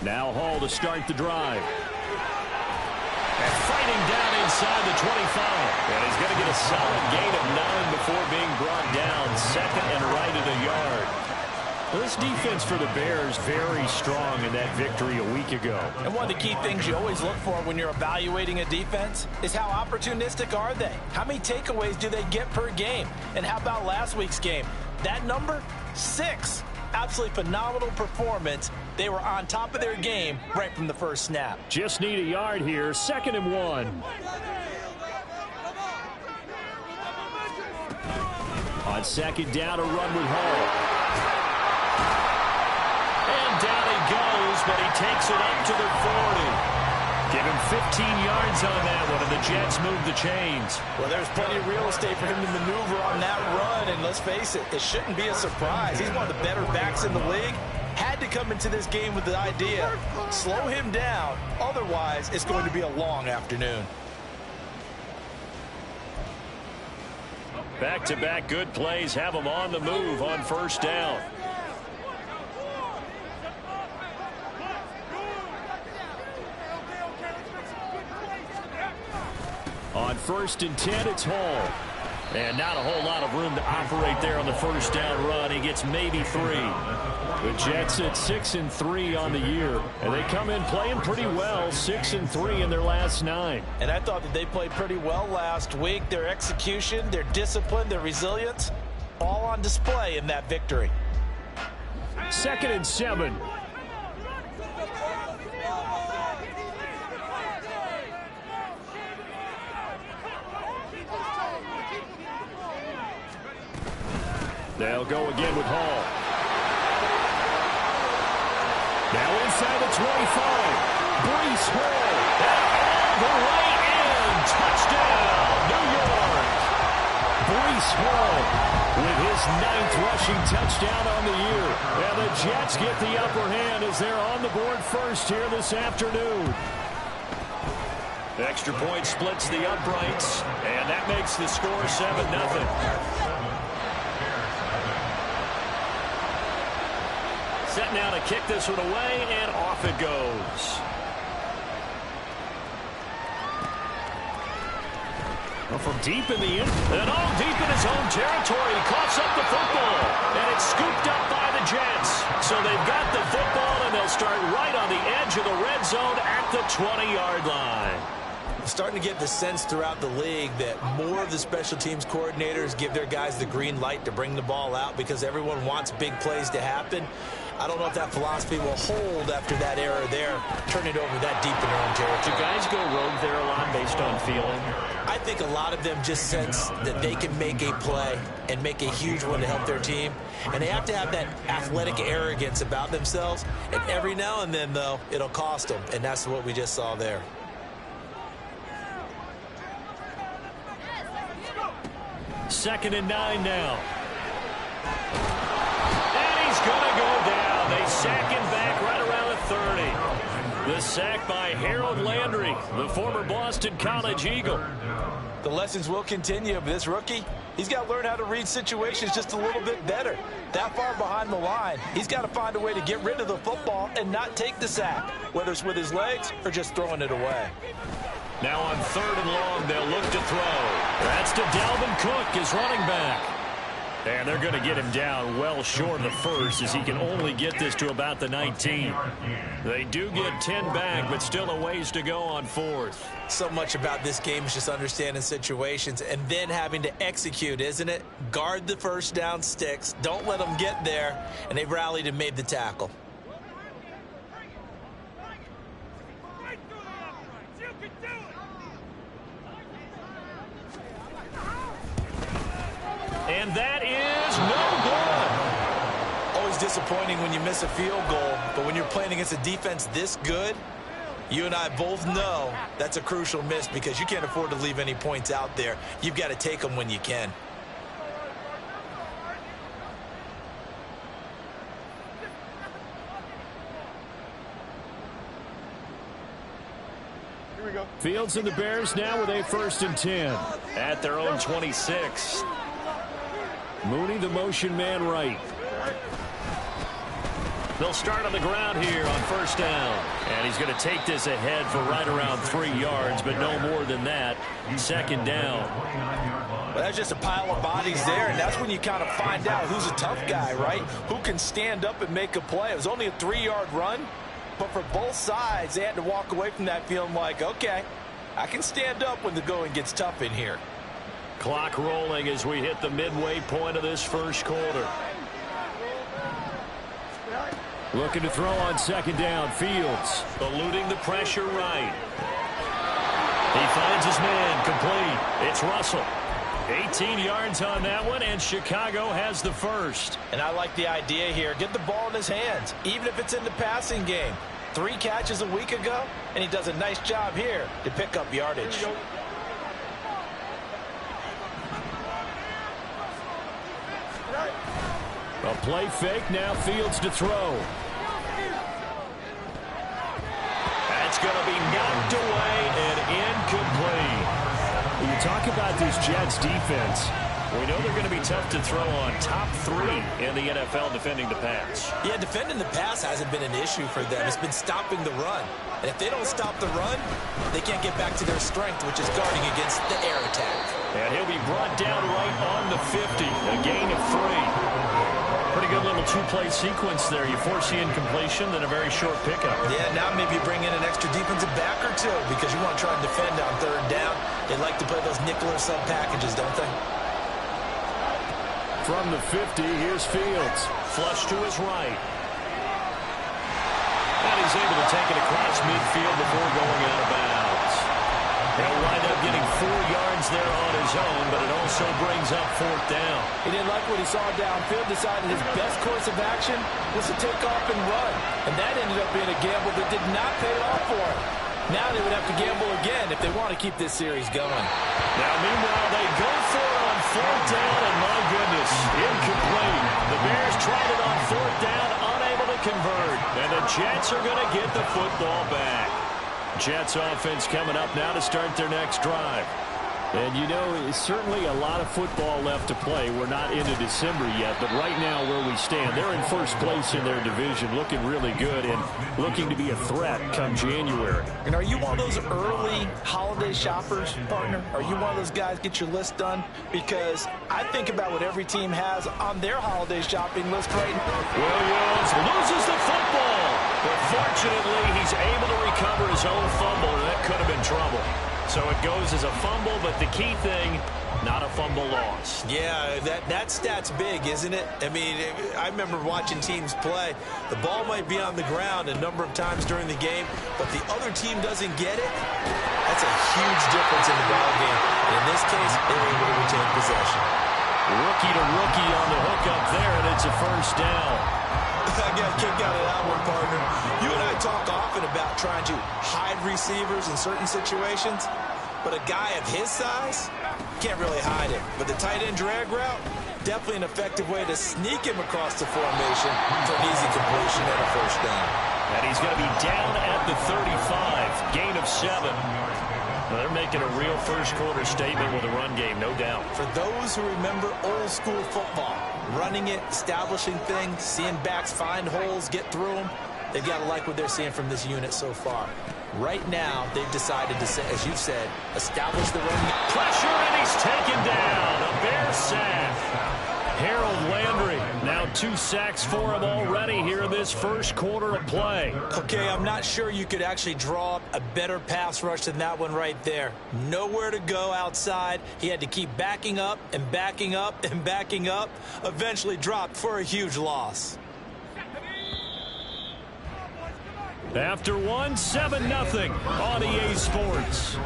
Now Hall to start the drive. And fighting down inside the 25. And he's going to get a solid gain of 9 before being brought down. Second and right at a yard. Well, this defense for the Bears very strong in that victory a week ago. And one of the key things you always look for when you're evaluating a defense is how opportunistic are they? How many takeaways do they get per game? And how about last week's game? That number, 6. Absolutely phenomenal performance. They were on top of their game right from the first snap. Just need a yard here. 2nd and 1. On 2nd down, a run with Hall. And down he goes, but he takes it up to the 40. Give him 15 yards on that one, and the Jets move the chains. Well, there's plenty of real estate for him to maneuver on that run, and let's face it, it shouldn't be a surprise. He's one of the better backs in the league. Had to come into this game with the idea, slow him down, otherwise it's going to be a long afternoon. Back-to-back good plays have him on the move on 1st down. On 1st and 10, it's Hall. And not a whole lot of room to operate there on the 1st down run. He gets maybe 3. The Jets at 6-3 on the year. And they come in playing pretty well, 6-3 in their last 9. And I thought that they played pretty well last week. Their execution, their discipline, their resilience, all on display in that victory. 2nd and 7. They'll go again with Hall. Now inside the 25. Breece Hall. And all the way in. Touchdown, New York. Breece Hall with his 9th rushing touchdown on the year. And the Jets get the upper hand as they're on the board first here this afternoon. The extra point splits the uprights, and that makes the score 7-0. Set now to kick this one away, and off it goes. Well, from deep in the end, and all deep in his own territory, he coughs up the football, and it's scooped up by the Jets. So they've got the football, and they'll start right on the edge of the red zone at the 20-yard line. I'm starting to get the sense throughout the league that more of the special teams coordinators give their guys the green light to bring the ball out because everyone wants big plays to happen. I don't know if that philosophy will hold after that error there. Turn it over that deep in their own territory. Do guys go rogue there a lot based on feeling? I think a lot of them just sense that they can make a play and make a huge one to help their team. And they have to have that athletic arrogance about themselves. And every now and then, though, it'll cost them. And that's what we just saw there. Second and 9 now. And he's going to go down. They sack him back right around the 30. The sack by Harold Landry, the former Boston College Eagle. The lessons will continue, but this rookie, he's got to learn how to read situations just a little bit better. That far behind the line, he's got to find a way to get rid of the football and not take the sack, whether it's with his legs or just throwing it away. Now on 3rd and long, they'll look to throw. That's to Dalvin Cook, his running back. And they're going to get him down well short of the first as he can only get this to about the 19. They do get 10 back, but still a ways to go on 4th. So much about this game is just understanding situations and then having to execute, isn't it? Guard the first down sticks. Don't let them get there. And they've rallied and made the tackle. And that is no good. Always disappointing when you miss a field goal, but when you're playing against a defense this good, you and I both know that's a crucial miss because you can't afford to leave any points out there. You've got to take them when you can. Here we go. Fields and the Bears now with a 1st and 10 at their own 26. Mooney, the motion man right. They'll start on the ground here on first down. And he's going to take this ahead for right around 3 yards, but no more than that. Second down. Well, that's just a pile of bodies there, and that's when you kind of find out who's a tough guy, right? Who can stand up and make a play. It was only a 3-yard run, but for both sides, they had to walk away from that feeling like, okay, I can stand up when the going gets tough in here. Clock rolling as we hit the midway point of this first quarter. Looking to throw on second down. Fields eluding the pressure right. He finds his man complete. It's Russell. 18 yards on that one, and Chicago has the first. And I like the idea here. Get the ball in his hands, even if it's in the passing game. 3 catches a week ago, and he does a nice job here to pick up yardage. A play fake, now Fields to throw. That's going to be knocked away and incomplete. When you talk about this Jets defense, we know they're going to be tough to throw on. Top 3 in the NFL defending the pass. Yeah, defending the pass hasn't been an issue for them. It's been stopping the run. And if they don't stop the run, they can't get back to their strength, which is guarding against the air attack. And he'll be brought down right on the 50, a gain of 3. Pretty good little 2-play sequence there. You force the incompletion, then a very short pickup. Yeah, now maybe you bring in an extra defensive back or 2 because you want to try and defend on 3rd down. They like to play those nickel or sub packages, don't they? From the 50, here's Fields. Flush to his right. And he's able to take it across midfield before going out of bounds. He'll wind up getting 4 yards there on his own, but it also brings up 4th down. He didn't like what he saw downfield, decided his best course of action was to take off and run. And that ended up being a gamble that did not pay off for him. Now they would have to gamble again if they want to keep this series going. Now, meanwhile, they go for it on 4th down, and my goodness, incomplete. The Bears tried it on 4th down, unable to convert. And the Jets are going to get the football back. Jets offense coming up now to start their next drive. And, you know, certainly a lot of football left to play. We're not into December yet, but right now where we stand, they're in first place in their division, looking really good and looking to be a threat come January. And are you one of those early holiday shoppers, partner? Are you one of those guys get your list done? Because I think about what every team has on their holiday shopping list right now. Williams loses the football, but fortunately he's able to recover his own fumble, and that could have been trouble. So it goes as a fumble, but the key thing, not a fumble loss. Yeah, that stat's big, isn't it? I mean, I remember watching teams play. The ball might be on the ground a number of times during the game, but the other team doesn't get it. That's a huge difference in the ball game. And in this case, they were able to retain possession. Rookie to rookie on the hook up there, and it's a first down. I got a kick out of that one, partner. You and I talk often about trying to hide receivers in certain situations, but a guy of his size can't really hide it. But the tight end drag route, definitely an effective way to sneak him across the formation for an easy completion and a first down. And he's going to be down at the 35, gain of 7. Well, they're making a real first quarter statement with a run game, no doubt. For those who remember old school football, running it, establishing things, seeing backs find holes, get through them, they've got to like what they're seeing from this unit so far. Right now, they've decided to, as you've said, establish the run. Pressure, and he's taken down. A Bear sack. Harold Landry, now 2 sacks for him already here in this first quarter of play. Okay, I'm not sure you could actually draw up a better pass rush than that one right there. Nowhere to go outside. He had to keep backing up and backing up and backing up. Eventually dropped for a huge loss. After 1, 7-0 on EA Sports.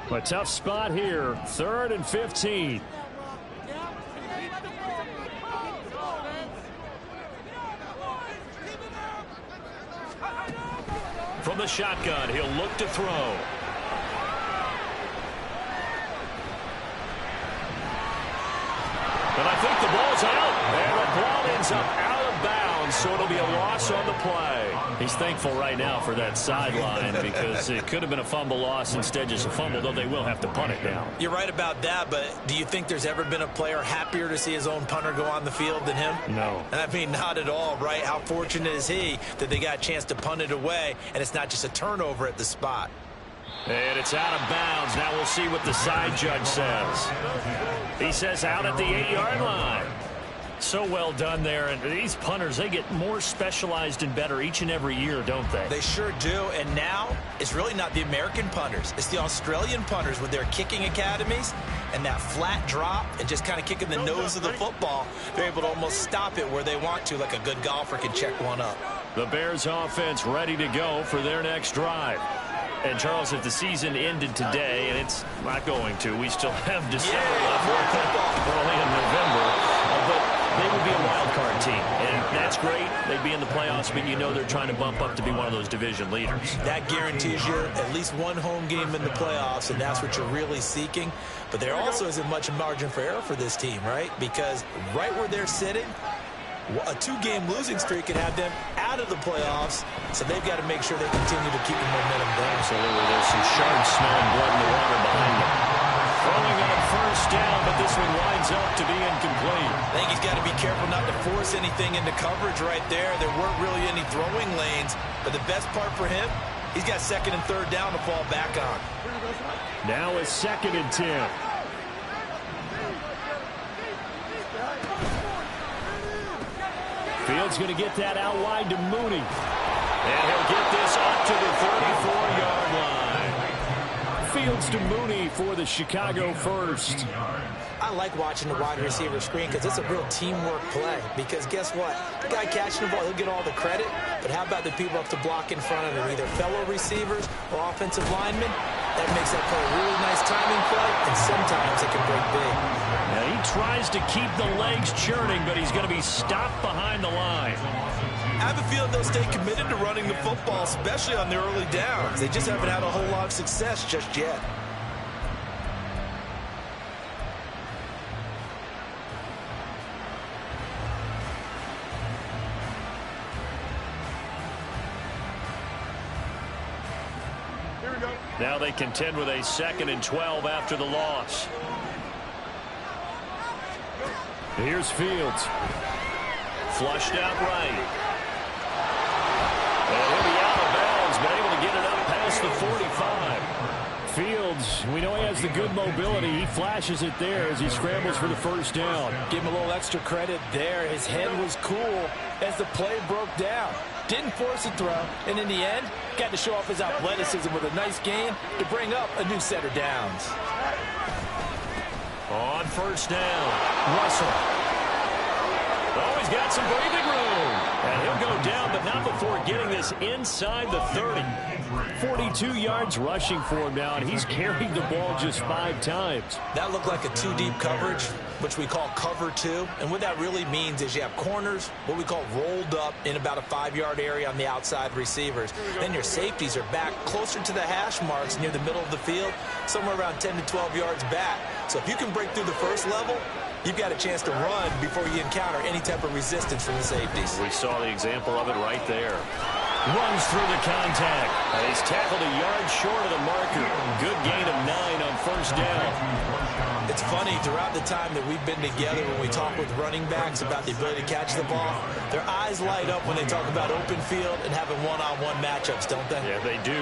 A tough spot here, 3rd and 15. From the shotgun, he'll look to throw. And I think the ball's out. And the ball ends up out of bounds down, so it'll be a loss on the play. He's thankful right now for that sideline because it could have been a fumble loss, instead just a fumble, though they will have to punt it now. You're right about that, but do you think there's ever been a player happier to see his own punter go on the field than him? No. And I mean, not at all, right? How fortunate is he that they got a chance to punt it away, and it's not just a turnover at the spot. And it's out of bounds. Now we'll see what the side judge says. He says out at the 8-yard line. So well done there. And these punters, they get more specialized and better each and every year, don't they? They sure do. And now it's really not the American punters. It's the Australian punters with their kicking academies and that flat drop and just kind of kicking the nose of the football. They're able to almost stop it where they want to, like a good golfer can check one up. The Bears offense ready to go for their next drive. And, Charles, if the season ended today, and it's not going to, we still have December left, early in November, but they would be a wild card team, and that's great. They'd be in the playoffs, but you know they're trying to bump up to be one of those division leaders. That guarantees you at least one home game in the playoffs, and that's what you're really seeking. But there also isn't much margin for error for this team, right? Because right where they're sitting, a 2-game losing streak could have them out of the playoffs, so they've got to make sure they continue to keep the momentum down. Absolutely. There's some sharp-smelling blood in the water behind them. Throwing on first down, but this one winds up to be incomplete. I think he's got to be careful not to force anything into coverage right there. There weren't really any throwing lanes, but the best part for him, he's got 2nd and 3rd down to fall back on. Now it's 2nd and 10. Fields going to get that out wide to Mooney. And he'll get this up to the 34-yard line. Fields to Mooney for the Chicago first. I like watching the wide receiver screen because it's a real teamwork play. Because guess what? The guy catching the ball, he'll get all the credit. But how about the people up to block in front of him? Either fellow receivers or offensive linemen. That makes that play a really nice timing play, and sometimes it can break big. Now he tries to keep the legs churning, but he's going to be stopped behind the line. I have a feeling they'll stay committed to running the football, especially on the early downs. They just haven't had a whole lot of success just yet. Now they contend with a 2nd and 12 after the loss. Here's Fields. Flushed out right. And he'll be out of bounds, but able to get it up past the 45. Fields, we know he has the good mobility. He flashes it there as he scrambles for the first down. Give him a little extra credit there. His head was cool as the play broke down. Didn't force a throw, and in the end, got to show off his athleticism with a nice gain to bring up a new set of downs. On first down, Russell. Oh, he's got some breathing room. And he'll go down, but not before getting this inside the 30. 42 yards rushing for him now, and he's carried the ball just 5 times. That looked like a 2-deep coverage, which we call cover 2. And what that really means is you have corners, what we call rolled up in about a 5-yard area on the outside receivers. Then your safeties are back closer to the hash marks near the middle of the field, somewhere around 10 to 12 yards back. So if you can break through the first level, you've got a chance to run before you encounter any type of resistance from the safeties. We saw the example of it right there. Runs through the contact. And he's tackled a yard short of the marker. Good gain of 9 on first down. It's funny, throughout the time that we've been together, when we talk with running backs about the ability to catch the ball, their eyes light up when they talk about open field and having one-on-one matchups, don't they? Yeah, they do.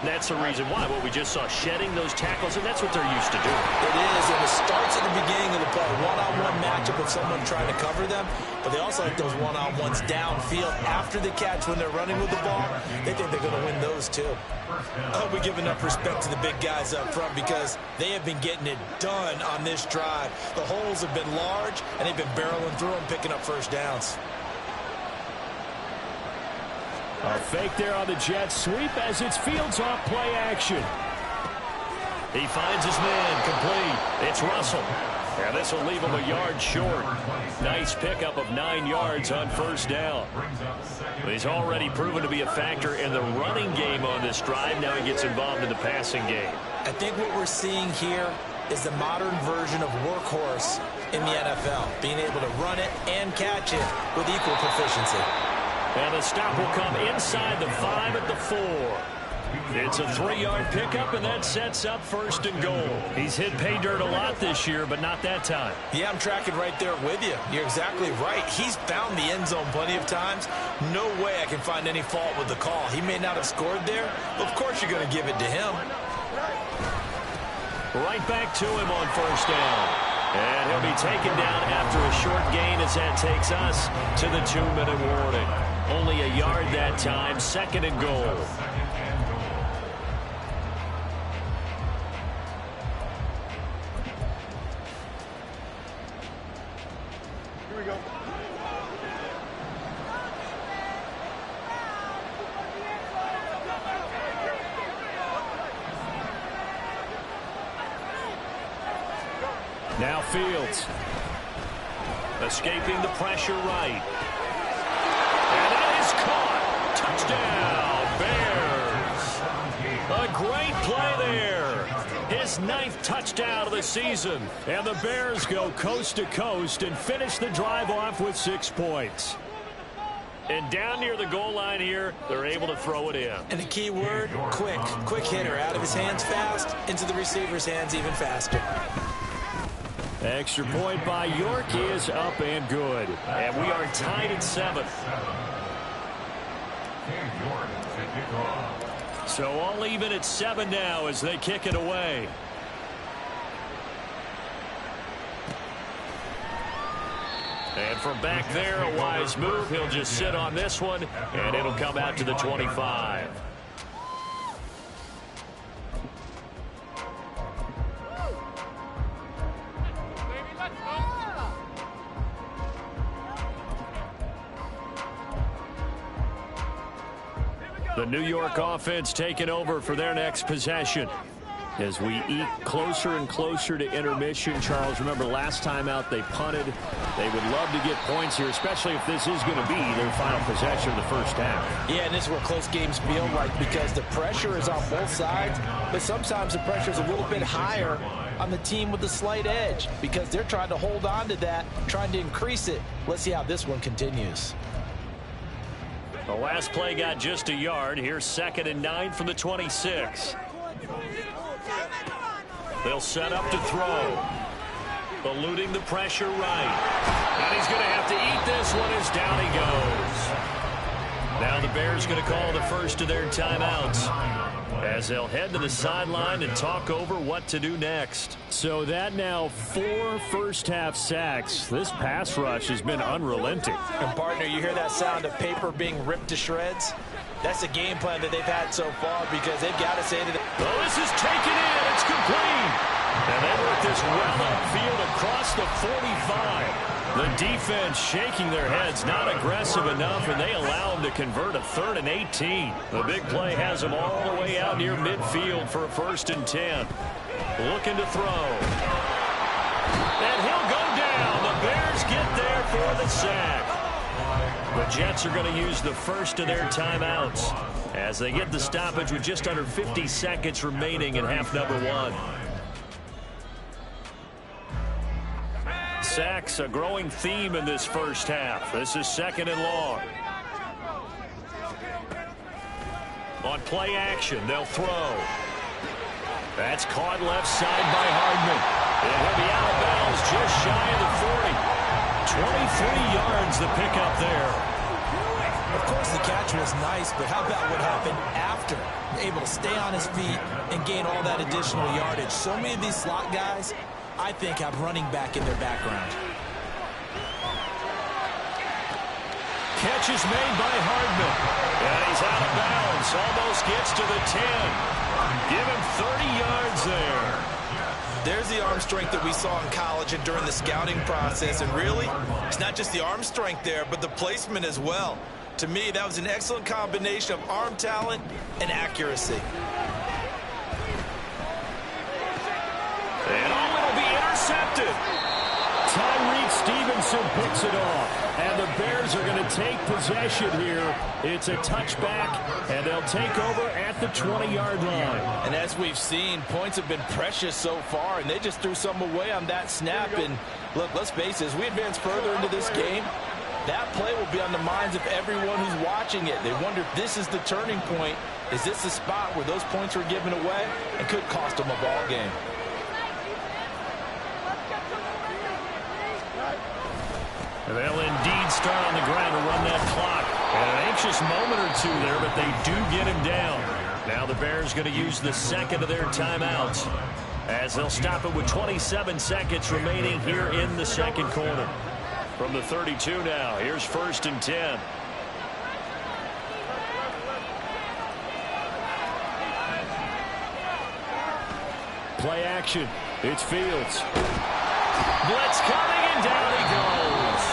That's the reason why. What we just saw, shedding those tackles, and that's what they're used to doing. It is, and it starts at the beginning of the play. One-on-one matchup with someone trying to cover them, but they also like those one-on-ones downfield after the catch when they're running with the ball. They think they're going to win those, too. I hope we give enough respect to the big guys up front because they have been getting it done on this drive. The holes have been large, and they've been barreling through them, picking up first downs. A fake there on the jet sweep as it's Fields off play action. He finds his man complete. It's Russell. And this will leave him a yard short. Nice pickup of 9 yards on first down. But he's already proven to be a factor in the running game on this drive. Now he gets involved in the passing game. I think what we're seeing here is the modern version of workhorse in the NFL, being able to run it and catch it with equal proficiency. And the stop will come inside the 5 at the 4. It's a 3-yard pickup, and that sets up 1st and goal. He's hit pay dirt a lot this year, but not that time. Yeah, I'm tracking right there with you. You're exactly right. He's found the end zone plenty of times. No way I can find any fault with the call. He may not have scored there, but of course you're going to give it to him. Right back to him on 1st down. And he'll be taken down after a short gain as that takes us to the 2-minute warning. Only a yard that time, 2nd and goal. Now Fields. Escaping the pressure right. And that is caught. Touchdown, Bears. A great play there. His 9th touchdown of the season. And the Bears go coast to coast and finish the drive off with 6 points. And down near the goal line here, they're able to throw it in. And the key word, quick. Quick hitter. Out of his hands fast, into the receiver's hands even faster. Extra point by York is up and good. And we are tied at 7. So all even at 7 now as they kick it away. And from back there, a wise move. He'll just sit on this one, and it'll come out to the 25. The New York offense taking over for their next possession. As we eke closer and closer to intermission, Charles, remember last time out they punted. They would love to get points here, especially if this is going to be their final possession of the first half. Yeah, and this is where close games feel like, because the pressure is on both sides, but sometimes the pressure is a little bit higher on the team with the slight edge because they're trying to hold on to that, trying to increase it. Let's see how this one continues. The last play got just a yard. Here's 2nd and 9 from the 26. They'll set up to throw. Eluding the pressure right. And he's going to have to eat this one as down he goes. Now the Bears going to call the first of their timeouts as they'll head to the sideline and talk over what to do next. So that now 4 first-half sacks. This pass rush has been unrelenting. And, partner, you hear that sound of paper being ripped to shreds? That's the game plan that they've had so far because they've got to say to them. Oh, this is taken in. It's complete. And they work this well upfield across the 45. The defense shaking their heads, not aggressive enough, and they allow them to convert a 3rd and 18. The big play has them all the way out near midfield for a 1st and 10. Looking to throw. And he'll go down. The Bears get there for the sack. The Jets are going to use the first of their timeouts as they get the stoppage with just under 50 seconds remaining in half number 1. Sacks, a growing theme in this first half. This is 2nd and long. On play action, they'll throw. That's caught left side by Hardman. And he'll be out of bounds just shy of the 40. 23 yards the pickup there. Of course, the catch was nice, but how about what happened after? Able to stay on his feet and gain all that additional yardage. So many of these slot guys, I think, have running back in their background. Catch is made by Hardman. And he's out of bounds. Almost gets to the 10. Give him 30 yards there. There's the arm strength that we saw in college and during the scouting process. And really, it's not just the arm strength there, but the placement as well. To me, that was an excellent combination of arm talent and accuracy. And it'll be intercepted. Tyreek Stevenson picks it off. And the Bears are going to take possession here. It's a touchback, and they'll take over at the 20-yard line. And as we've seen, points have been precious so far, and they just threw some away on that snap. And look, let's face it, as we advance further into this game, That play will be on the minds of everyone who's watching it. They wonder if this is the turning point. Is this the spot where those points were given away and could cost them a ball game? They'll indeed start on the ground to run that clock. And an anxious moment or two there, but they do get him down. Now the Bears going to use the second of their timeouts as they'll stop it with 27 seconds remaining here in the second quarter. From the 32 now, here's 1st and 10. Play action. It's Fields. Blitz coming, and down he goes.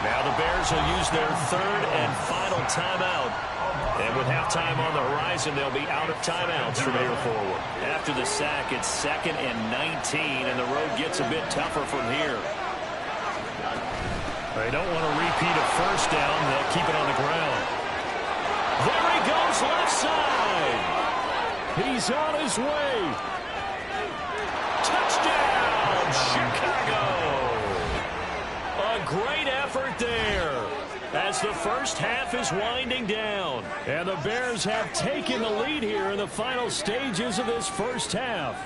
Now the Bears will use their third and final timeout. And with halftime on the horizon, they'll be out of timeouts from here forward. After the sack, it's 2nd and 19, and the road gets a bit tougher from here. They don't want to repeat a first down. They'll keep it on the ground. There he goes, left side. He's on his way. Touchdown, Chicago. A great effort there as the first half is winding down. And the Bears have taken the lead here in the final stages of this first half.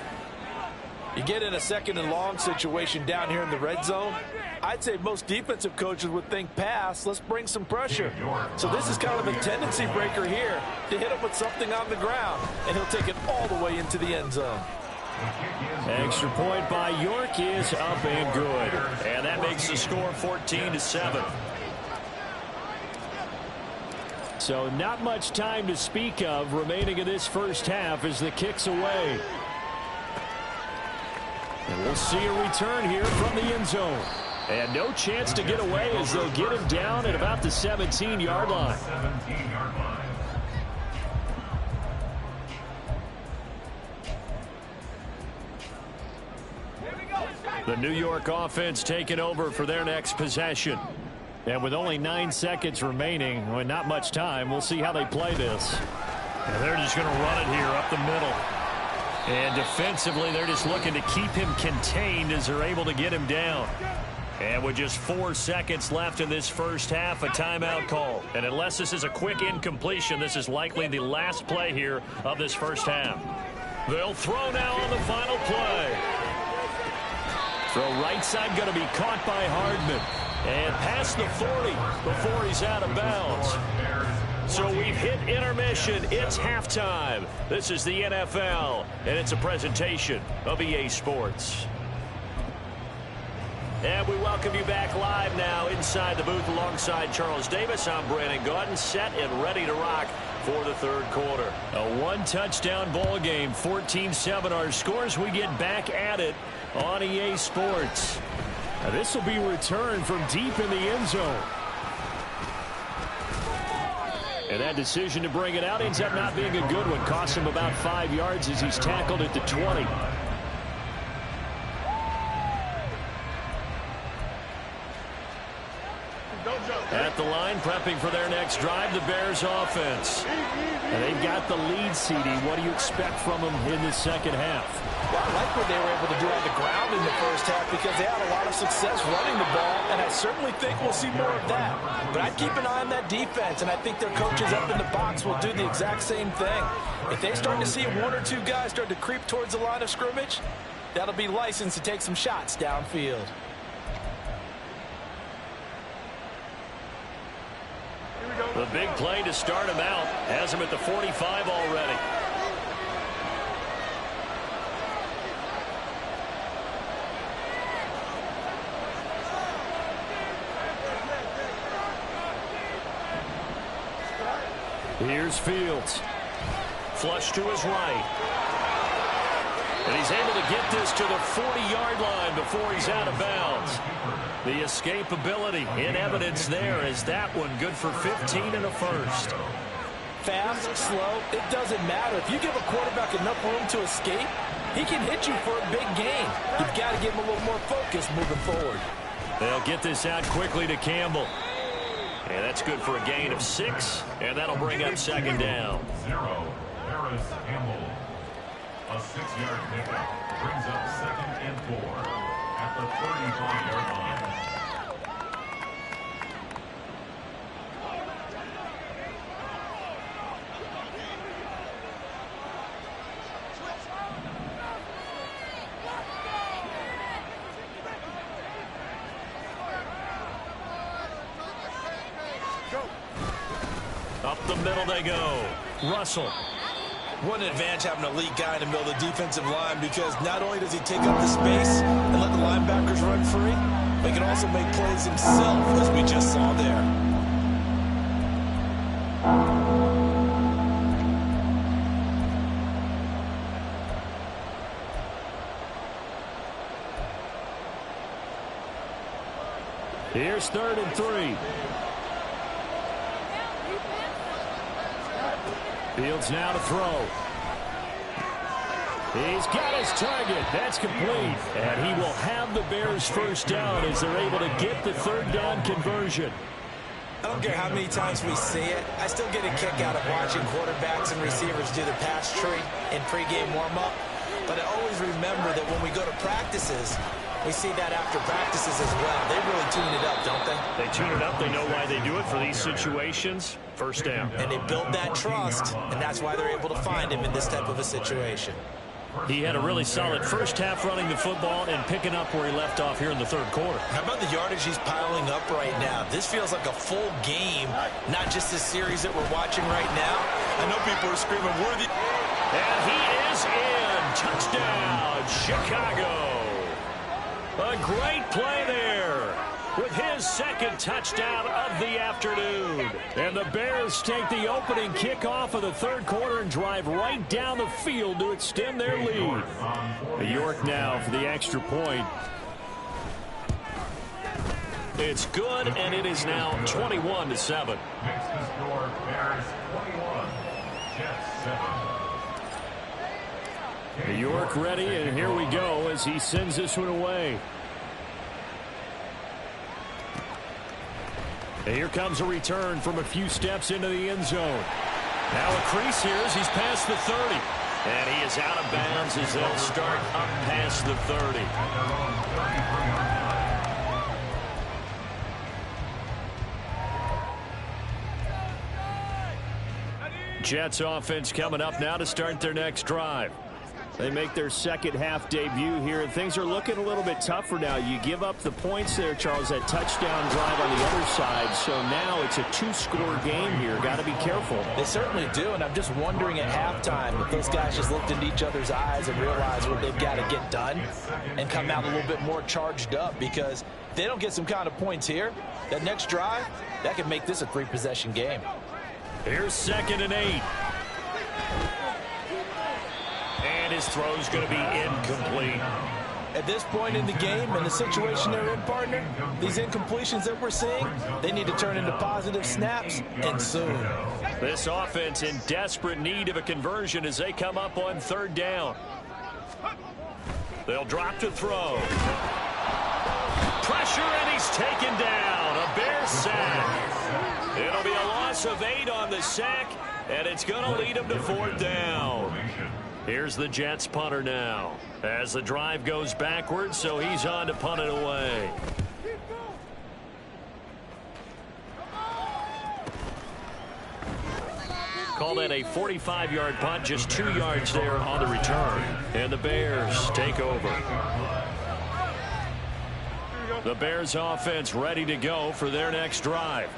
You get in a 2nd and long situation down here in the red zone, I'd say most defensive coaches would think pass, let's bring some pressure. So this is kind of a tendency breaker here to hit him with something on the ground, and he'll take it all the way into the end zone. Extra point by York is up and good. And that makes the score 14-7. So not much time to speak of remaining in this first half as the kick's away. And we'll see a return here from the end zone. And no chance to get away as they'll get him down at about the 17-yard line. The New York offense taking over for their next possession. And with only 9 seconds remaining, with not much time, we'll see how they play this. And they're just going to run it here up the middle. And defensively, they're just looking to keep him contained as they're able to get him down. And with just 4 seconds left in this first half, a timeout call. And unless this is a quick incompletion, this is likely the last play here of this first half. They'll throw now on the final play. Throw right side going to be caught by Hardman. And past the 40 before he's out of bounds. So we've hit intermission. It's halftime. This is the NFL, and it's a presentation of EA Sports. And we welcome you back live now inside the booth alongside Charles Davis. I'm Brandon Gaudin, set and ready to rock for the third quarter. A one-touchdown ball game, 14-7 our scores. We get back at it on EA Sports. Now this will be returned from deep in the end zone. And that decision to bring it out ends up not being a good one. Costs him about 5 yards as he's tackled at the 20. At the line, prepping for their next drive, the Bears offense. And they've got the lead, CD. What do you expect from them in the second half? Well, I like what they were able to do on the ground in the first half because they had a lot of success running the ball, and I certainly think we'll see more of that. But I'd keep an eye on that defense, and I think their coaches up in the box will do the exact same thing. If they start to see 1 or 2 guys start to creep towards the line of scrimmage, that'll be licensed to take some shots downfield. The big play to start him out has him at the 45 already. Here's Fields. Flush to his right. And he's able to get this to the 40-yard line before he's out of bounds. The escapability in evidence there is that one good for 15 and a first. Fast, slow, it doesn't matter. If you give a quarterback enough room to escape, he can hit you for a big gain. You've got to give him a little more focus moving forward. They'll get this out quickly to Campbell. And that's good for a gain of 6, and that'll bring up second down. Harris Campbell. A 6-yard pickup brings up 2nd and 4 at the 35-yard line. the middle they go. Russell. What an advantage having an elite guy in the middle of the defensive line, because not only does he take up the space and let the linebackers run free, but he can also make plays himself, as we just saw there. Here's 3rd and 3. Fields now to throw. He's got his target. That's complete. And he will have the Bears first down as they're able to get the 3rd down conversion. I don't care how many times we see it. I still get a kick out of watching quarterbacks and receivers do the pass tree in pregame warm-up. But I always remember that when we go to practices, we see that after practices as well. They really tune it up, don't they? They tune it up. They know why they do it for these situations. First down. And they build that trust, and that's why they're able to find him in this type of a situation. He had a really solid first half running the football and picking up where he left off here in the 3rd quarter. How about the yardage he's piling up right now? This feels like a full game, not just this series that we're watching right now. I know people are screaming, worthy. And he is in. Touchdown, Chicago. A great play there with his 2nd touchdown of the afternoon. And the Bears take the opening kickoff of the 3rd quarter and drive right down the field to extend their lead. York now for the extra point. It's good, and it is now 21-7. Next to score, Bears 21, Jets 7. York ready, and here we go as he sends this one away. And here comes a return from a few steps into the end zone. Now a crease here as he's past the 30. And he is out of bounds as they'll start up past the 30. Jets offense coming up now to start their next drive. They make their 2nd half debut here, and things are looking a little bit tougher now. You give up the points there, Charles, that touchdown drive on the other side. So now it's a 2-score game here. Got to be careful. They certainly do, and I'm just wondering at halftime if those guys just looked into each other's eyes and realized what they've got to get done and come out a little bit more charged up, because if they don't get some kind of points here, that next drive, that could make this a 3-possession game. Here's 2nd and 8. And his throw's going to be incomplete. At this point in the game and the situation they're in, partner, these incompletions that we're seeing, they need to turn into positive snaps, and soon. This offense in desperate need of a conversion as they come up on 3rd down. They'll drop to throw. Pressure, and he's taken down. A Bears sack. It'll be a loss of 8 on the sack, and it's going to lead him to 4th down. Here's the Jets punter now as the drive goes backwards, so he's on to punt it away. Call that a 45-yard punt, just 2 yards there on the return. And the Bears take over. The Bears offense ready to go for their next drive.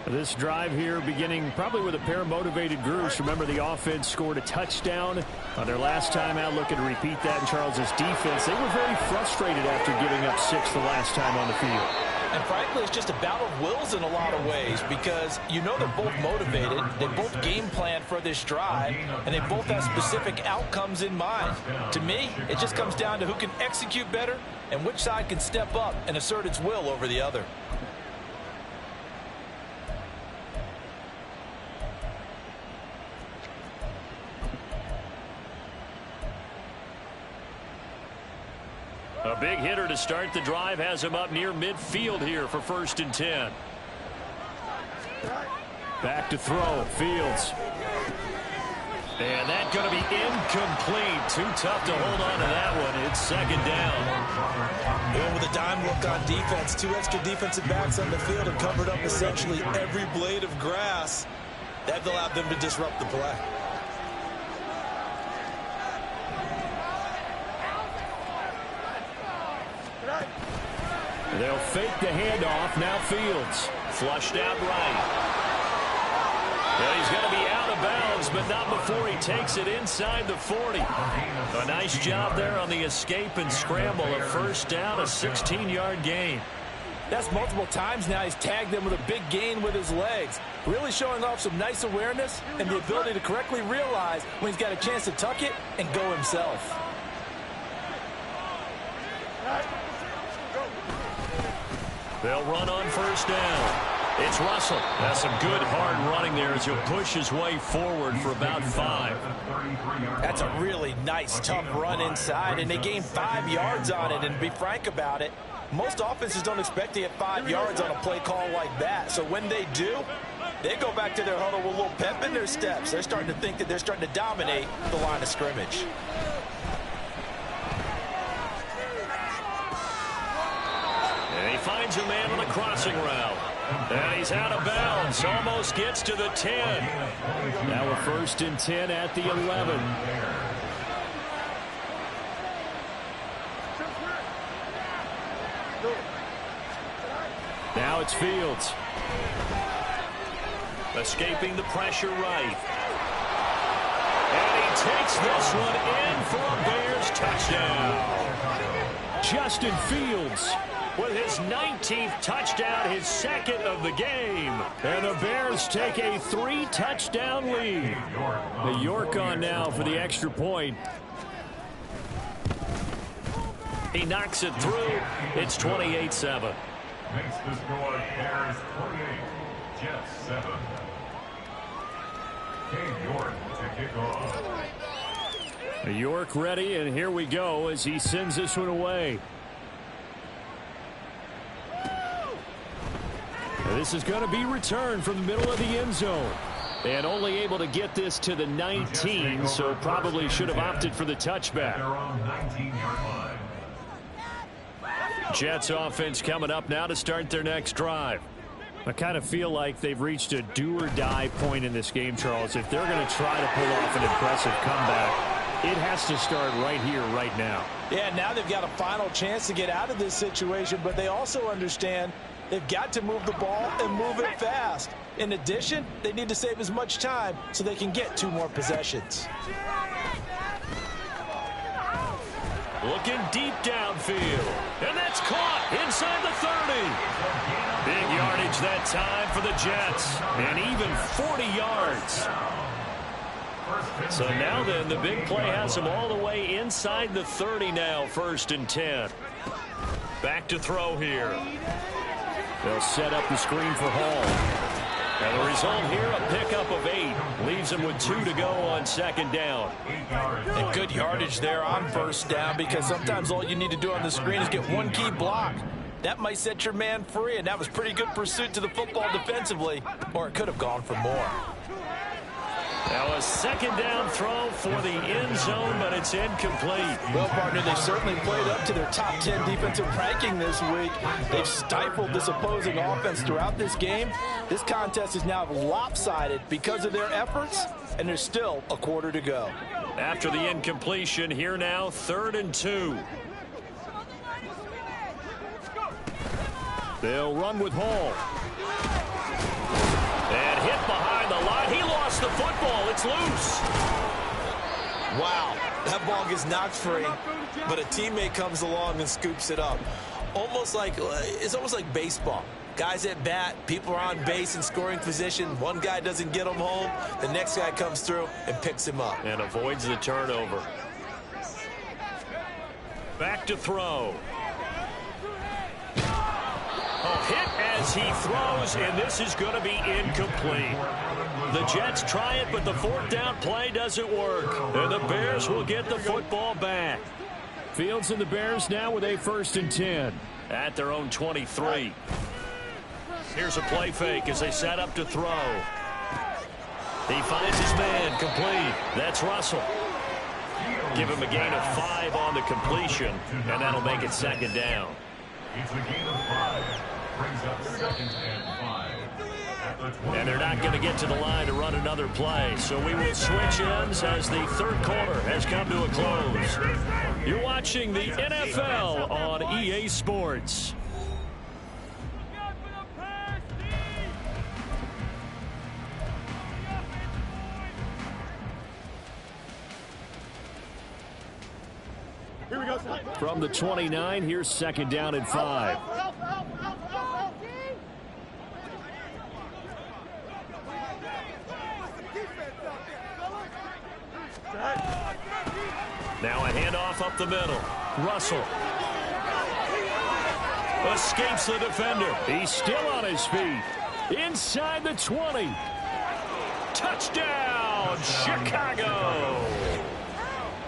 This drive here beginning probably with a pair of motivated groups. Remember, the offense scored a touchdown on their last time out. Looking to repeat that in Charles's defense. They were very frustrated after giving up 6 the last time on the field. And frankly, it's just a battle of wills in a lot of ways, because you know they're both motivated. They both game plan for this drive, and they both have specific outcomes in mind. To me, it just comes down to who can execute better and which side can step up and assert its will over the other. A big hitter to start the drive has him up near midfield here for 1st and 10. Back to throw, Fields. And that's going to be incomplete. Too tough to hold on to that one. It's 2nd down. And with a dime look on defense, 2 extra defensive backs on the field have covered up essentially every blade of grass. That allowed them to disrupt the play. They'll fake the handoff. Now Fields. Flushed out right. Well, he's going to be out of bounds, but not before he takes it inside the 40. A nice job there on the escape and scramble. A first down, a 16-yard gain. That's multiple times now he's tagged them with a big gain with his legs. Really showing off some nice awareness and the ability to correctly realize when he's got a chance to tuck it and go himself. They'll run on first down. It's Russell. That's some good hard running there as he'll push his way forward for about 5. That's a really nice, tough run inside, and they gain 5 yards on it. And to be frank about it, most offenses don't expect to get 5 yards on a play call like that. So when they do, they go back to their huddle with a little pep in their steps. They're starting to think that they're starting to dominate the line of scrimmage. And he finds a man on the crossing route. And he's out of bounds. Almost gets to the 10. Now a 1st and 10 at the 11. Now it's Fields. Escaping the pressure right. And he takes this one in for a Bears touchdown. Justin Fields with his 19th touchdown, his 2nd of the game. And the Bears take a 3-touchdown lead. The York on now for the extra point. He knocks it through. It's 28-7. Makes the score Bears 28, Jets 7. Cade York to kick off. York ready, and here we go as he sends this one away. This is going to be returned from the middle of the end zone. And only able to get this to the 19, so probably should have opted for the touchback. Their own 19-yard line. Jets offense coming up now to start their next drive. I kind of feel like they've reached a do-or-die point in this game, Charles. If they're going to try to pull off an impressive comeback, it has to start right here, right now. Yeah, now they've got a final chance to get out of this situation, but they also understand they've got to move the ball and move it fast. In addition, they need to save as much time so they can get 2 more possessions. Looking deep downfield. And that's caught inside the 30. Big yardage that time for the Jets. And even 40 yards. So now then, the big play has them all the way inside the 30 now, 1st and 10. Back to throw here. They'll set up the screen for Hall. And the result here, a pickup of 8. Leaves them with 2 to go on 2nd down. And good yardage there on 1st down, because sometimes all you need to do on the screen is get 1 key block. That might set your man free, and that was pretty good pursuit to the football defensively, or it could have gone for more. Now a 2nd down throw for the end zone, but it's incomplete. Well, partner, they've certainly played up to their top 10 defensive ranking this week. They've stifled this opposing offense throughout this game. This contest is now lopsided because of their efforts, and there's still a quarter to go. After the incompletion, here now, 3rd and 2. They'll run with Hall. And hit behind the line. He lost the football. It's loose. Wow, that ball gets knocked free, but a teammate comes along and scoops it up. It's almost like baseball. Guys at bat, people are on base in scoring position. One guy doesn't get him home. The next guy comes through and picks him up. And avoids the turnover. Back to throw. Hit as he throws, and this is going to be incomplete. The Jets try it, but the 4th down play doesn't work. And the Bears will get the football back. Fields and the Bears now with a 1st and 10. At their own 23. Here's a play fake as they set up to throw. He finds his man, complete. That's Russell. Give him a gain of 5 on the completion, and that'll make it 2nd down. It's a gain of 5. Brings up 2nd and 5. And they're not going to get to the line to run another play. So we will switch ends as the 3rd quarter has come to a close. You're watching the NFL on EA Sports. From the 29, here's second down and 5. Now a handoff up the middle. Russell escapes the defender. He's still on his feet. Inside the 20. Touchdown, Chicago.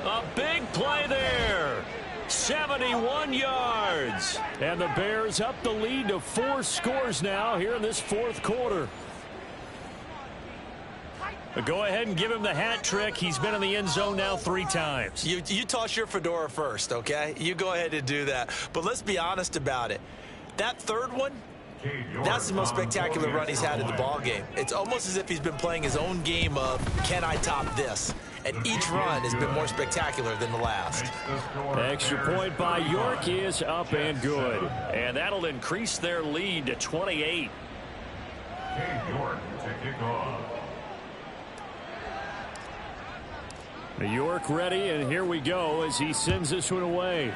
A big play there. 71 yards. And the Bears up the lead to 4 scores now here in this fourth quarter. Go ahead and give him the hat trick. He's been in the end zone now 3 times. You toss your fedora first, okay? You go ahead and do that. But let's be honest about it. That third one, that's the most spectacular run he's had in the ballgame. It's almost as if he's been playing his own game of, can I top this? And each run has been more spectacular than the last. Extra point by York is up and good. And that'll increase their lead to 28. Cade York to kick off. York ready, and here we go as he sends this one away.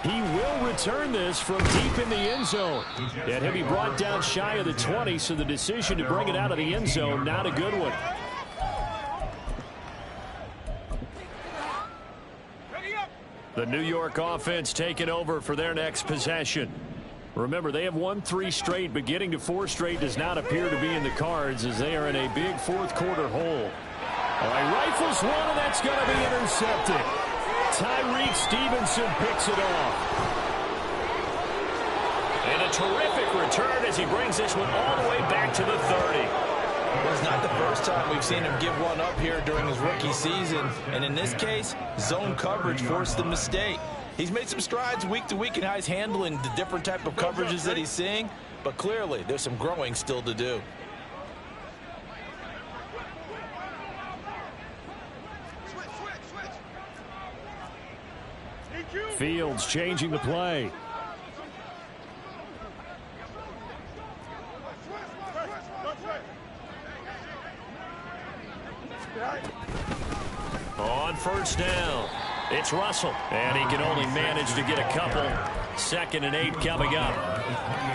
He will return this from deep in the end zone. And he'll be brought down shy of the 20, so the decision to bring it out of the end zone, not a good one. The New York offense taking over for their next possession. Remember, they have won 3 straight, but getting to 4 straight does not appear to be in the cards as they are in a big fourth quarter hole. All right, rifles one, and that's going to be intercepted. Tyreek Stevenson picks it off. And a terrific return as he brings this one all the way back to the 30. Well, it's not the first time we've seen him give one up here during his rookie season. And in this case, zone coverage forced the mistake. He's made some strides week to week in how he's handling the different type of coverages that he's seeing. But clearly, there's some growing still to do. Fields changing the play. On first down, it's Russell, and he can only manage to get a couple. 2nd and 8 coming up.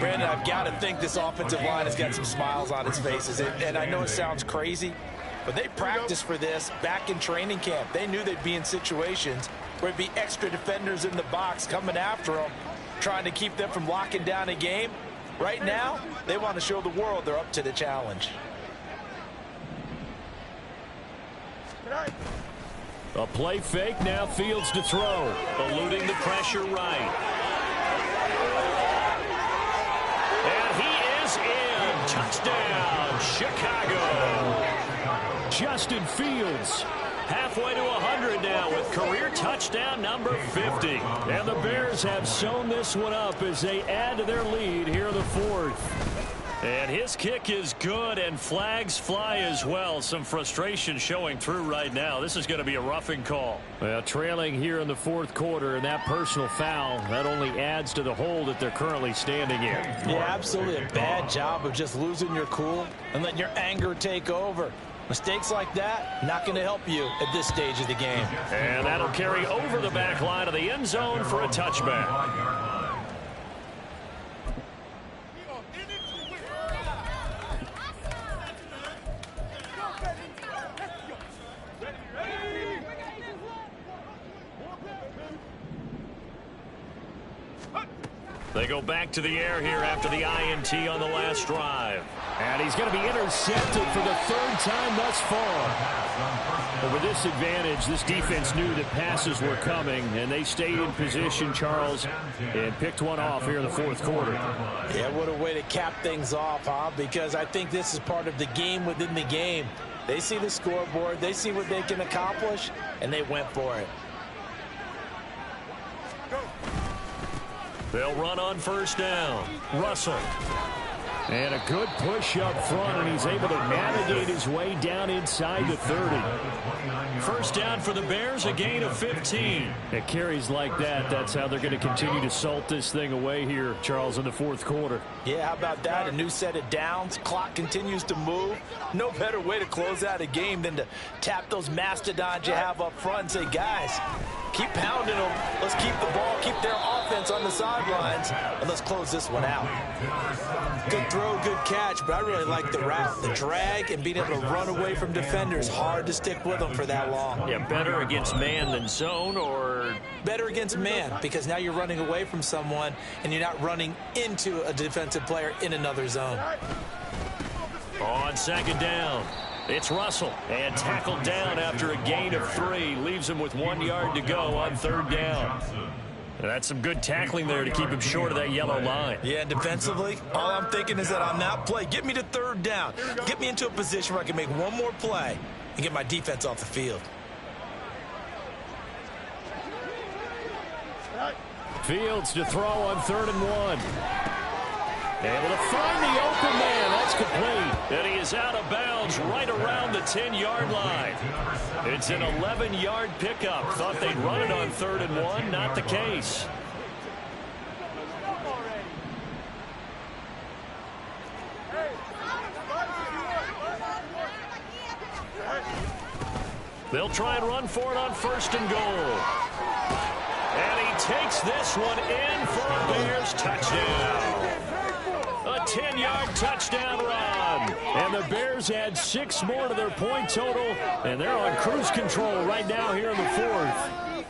Brandon, I've got to think this offensive line has got some smiles on its faces. And I know it sounds crazy, but they practiced for this back in training camp. They knew they'd be in situations where there'd be extra defenders in the box coming after them, trying to keep them from locking down a game. Right now, they want to show the world they're up to the challenge. A play fake, now Fields to throw. Eluding the pressure right. And he is in. Touchdown, Chicago. Justin Fields, halfway to 100 now with career touchdown number 50. And the Bears have sewn this one up as they add to their lead here in the fourth. And his kick is good, and flags fly as well. Some frustration showing through right now. This is going to be a roughing call. Well, trailing here in the fourth quarter, and that personal foul, that only adds to the hole that they're currently standing in. Yeah, absolutely a bad job of just losing your cool and letting your anger take over. Mistakes like that, not going to help you at this stage of the game. And that'll carry over the back line of the end zone for a touchback. They go back to the air here after the INT on the last drive. And he's going to be intercepted for the 3rd time thus far. But with this advantage, this defense knew that passes were coming, and they stayed in position, Charles, and picked one off here in the fourth quarter. Yeah, what a way to cap things off, huh? Because I think this is part of the game within the game. They see the scoreboard, they see what they can accomplish, and they went for it. Go. They'll run on first down. Russell. And a good push up front, and he's able to navigate his way down inside the 30. First down for the Bears, a gain of 15. At carries like that, that's how they're going to continue to salt this thing away here, Charles, in the fourth quarter. Yeah, how about that? A new set of downs. Clock continues to move. No better way to close out a game than to tap those mastodons you have up front and say, guys, keep pounding them. Let's keep the ball, keep their offense on the sidelines, and let's close this one out. Good throw, good catch, but I really like the route. The drag and being able to run away from defenders. Hard to stick with them for that long. Yeah, better against man than zone, or? Better against man, because now you're running away from someone and you're not running into a defensive player in another zone. On second down, it's Russell, and tackled down after a gain of 3. Leaves him with 1 yard to go on third down. That's some good tackling there to keep him short of that yellow line. Yeah, and defensively, all I'm thinking is that on that play, get me to third down. Get me into a position where I can make one more play and get my defense off the field. Fields to throw on 3rd and 1. Able to find the open man. That's complete. And he is out of bounds right around the 10-yard line. It's an 11-yard pickup. Thought they'd run it on 3rd and 1. Not the case. They'll try and run for it on 1st and goal. And he takes this one in for a Bears touchdown. A 10-yard touchdown run. And the Bears add 6 more to their point total, and they're on cruise control right now here in the 4th.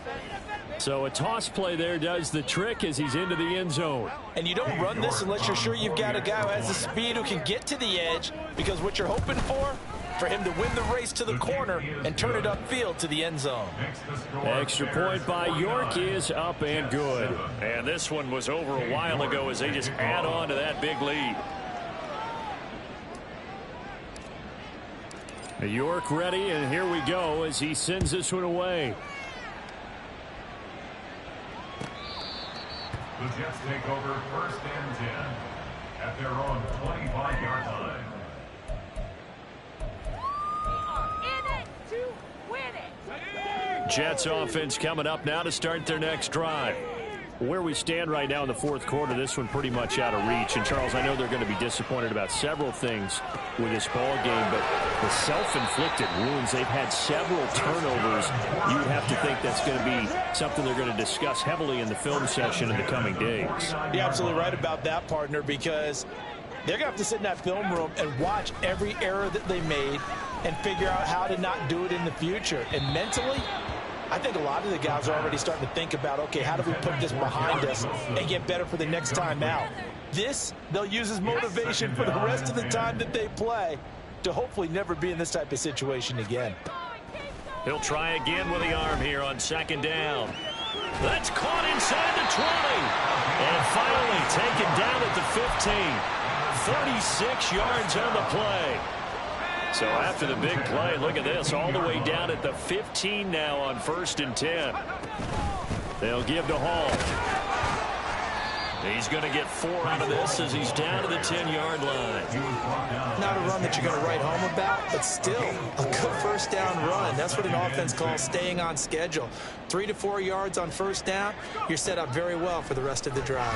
So a toss play there does the trick as he's into the end zone. And you don't run this unless you're sure you've got a guy who has the speed who can get to the edge, because what you're hoping for him to win the race to the corner and turn it upfield to the end zone. Extra point by York is up and good. And this one was over a while ago as they just add on to that big lead. York ready, and here we go as he sends this one away. The Jets take over 1st and 10 at their own 25-yard line. Jets offense coming up now to start their next drive. Where we stand right now in the 4th quarter, this one pretty much out of reach. And, Charles, I know they're going to be disappointed about several things with this ball game, but the self-inflicted wounds, they've had several turnovers. You would have to think that's going to be something they're going to discuss heavily in the film session in the coming days. You're absolutely right about that, partner, because they're going to have to sit in that film room and watch every error that they made and figure out how to not do it in the future. And mentally, I think a lot of the guys are already starting to think about, okay, how do we put this behind us and get better for the next time out? This, they'll use as motivation for the rest of the time that they play to hopefully never be in this type of situation again. He'll try again with the arm here on 2nd down. That's caught inside the 20. And finally taken down at the 15. 36 yards on the play. So after the big play, look at this, all the way down at the 15 now on 1st and 10. They'll give to Hall. He's going to get 4 out of this as he's down to the 10-yard line. Not a run that you're going to write home about, but still a good 1st down run. That's what an offense calls staying on schedule. 3 to 4 yards on 1st down, you're set up very well for the rest of the drive.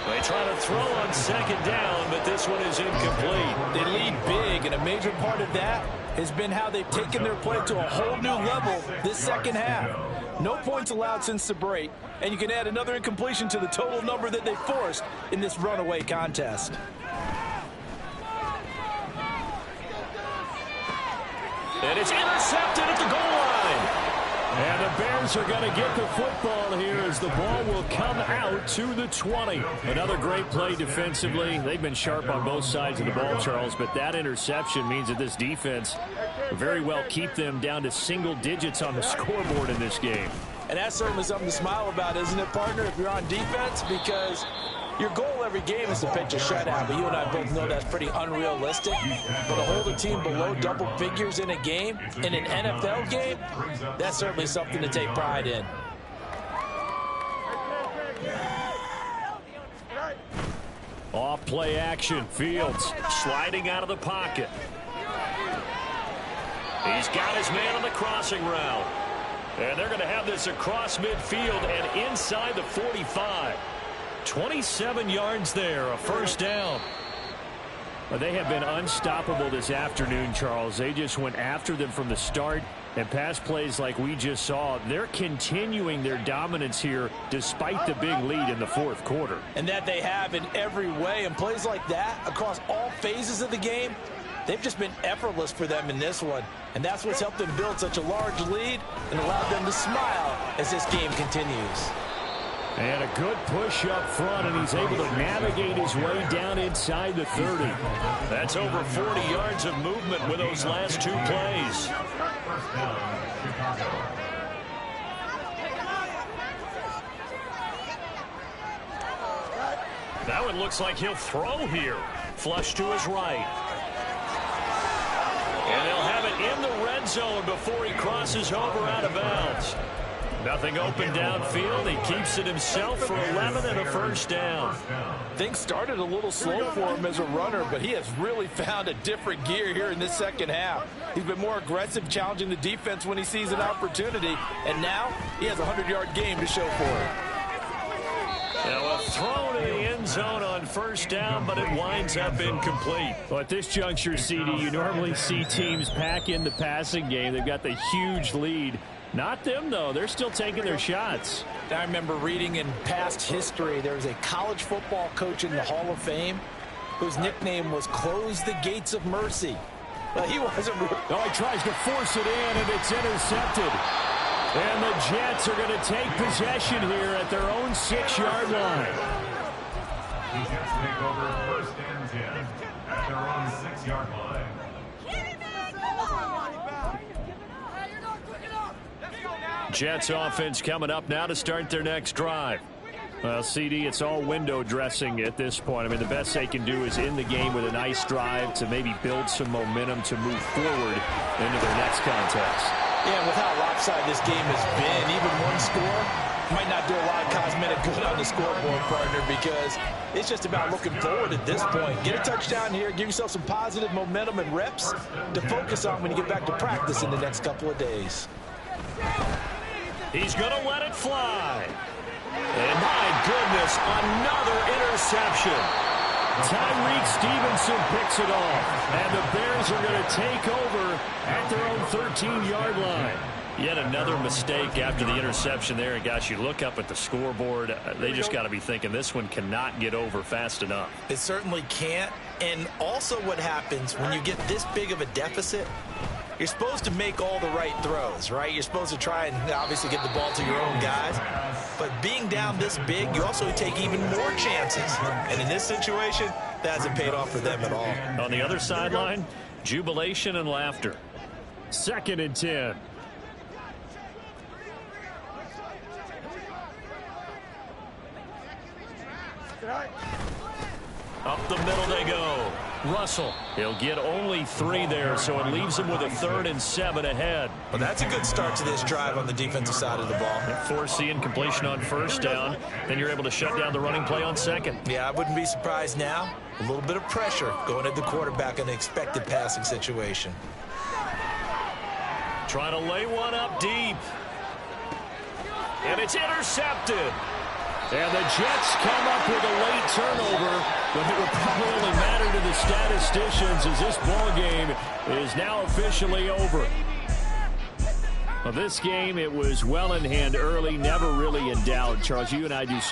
They try to throw on 2nd down, but this one is incomplete. They lead big, and a major part of that has been how they've taken their play to a whole new level this 2nd half. No points allowed since the break, and you can add another incompletion to the total number that they forced in this runaway contest. And it's intercepted at the goal line. And the Bears are going to get the football here as the ball will come out to the 20. Another great play defensively. They've been sharp on both sides of the ball, Charles, but that interception means that this defense will very well keep them down to single digits on the scoreboard in this game. And that's certainly something to smile about, isn't it, partner, if you're on defense? Because your goal every game is to pitch a shutout, but you and I both know that's pretty unrealistic. But to hold a team below double figures in a game, in an NFL game, that's certainly something to take pride in. Off play action. Fields sliding out of the pocket. He's got his man on the crossing route. And they're going to have this across midfield and inside the 45. 27 yards there, a first down. Well, they have been unstoppable this afternoon, Charles. They just went after them from the start. And pass plays like we just saw, they're continuing their dominance here despite the big lead in the fourth quarter. And that they have in every way. And plays like that across all phases of the game, they've just been effortless for them in this one. And that's what's helped them build such a large lead and allowed them to smile as this game continues. And a good push up front, and he's able to navigate his way down inside the 30. That's over 40 yards of movement with those last two plays. First down, Chicago. That one looks like he'll throw here. Flush to his right. And they'll have it in the red zone before he crosses over out of bounds. Nothing open downfield. He keeps it himself for 11 and a first down. Things started a little slow for him as a runner, but he has really found a different gear here in this second half. He's been more aggressive, challenging the defense when he sees an opportunity, and now he has a 100-yard game to show for it. Now a throw to the end zone on first down, but it winds up incomplete. Well, at this juncture, CD, you normally see teams pack in the passing game. They've got the huge lead. Not them, though. They're still taking their shots. I remember reading in past history, there was a college football coach in the Hall of Fame whose nickname was Close the Gates of Mercy. Well, he wasn't... Oh, he tries to force it in, and it's intercepted. And the Jets are going to take possession here at their own 6-yard line. The Jets take over first and 10 at their own 6-yard line. Jets offense coming up now to start their next drive. Well, CD, it's all window dressing at this point. I mean, the best they can do is end the game with a nice drive to maybe build some momentum to move forward into their next contest. Yeah, with how lopsided this game has been, even one score might not do a lot of cosmetic good on the scoreboard, partner, because it's just about looking forward at this point. Get a touchdown here, give yourself some positive momentum and reps to focus on when you get back to practice in the next couple of days. He's going to let it fly. And my goodness, another interception. Tyreek Stevenson picks it off. And the Bears are going to take over at their own 13-yard line. Yet another mistake after the interception there. And gosh, you look up at the scoreboard, they just got to be thinking this one cannot get over fast enough. It certainly can't. And also what happens when you get this big of a deficit, you're supposed to make all the right throws, right? You're supposed to try and obviously get the ball to your own guys. But being down this big, you also take even more chances. And in this situation, that hasn't paid off for them at all. On the other sideline, jubilation and laughter. 2nd and 10. Up the middle they go. Russell, he'll get only 3 there, so it leaves him with a 3rd and 7 ahead. Well, that's a good start to this drive on the defensive side of the ball. Foreseeing completion on first down, then you're able to shut down the running play on second. Yeah, I wouldn't be surprised now. A little bit of pressure going at the quarterback in an expected passing situation. Trying to lay one up deep. And it's intercepted. And the Jets come up with a late turnover, but it will probably only matter to the statisticians as this ball game is now officially over. Well, this game, it was well in hand early, never really in doubt. Charles, you and I do so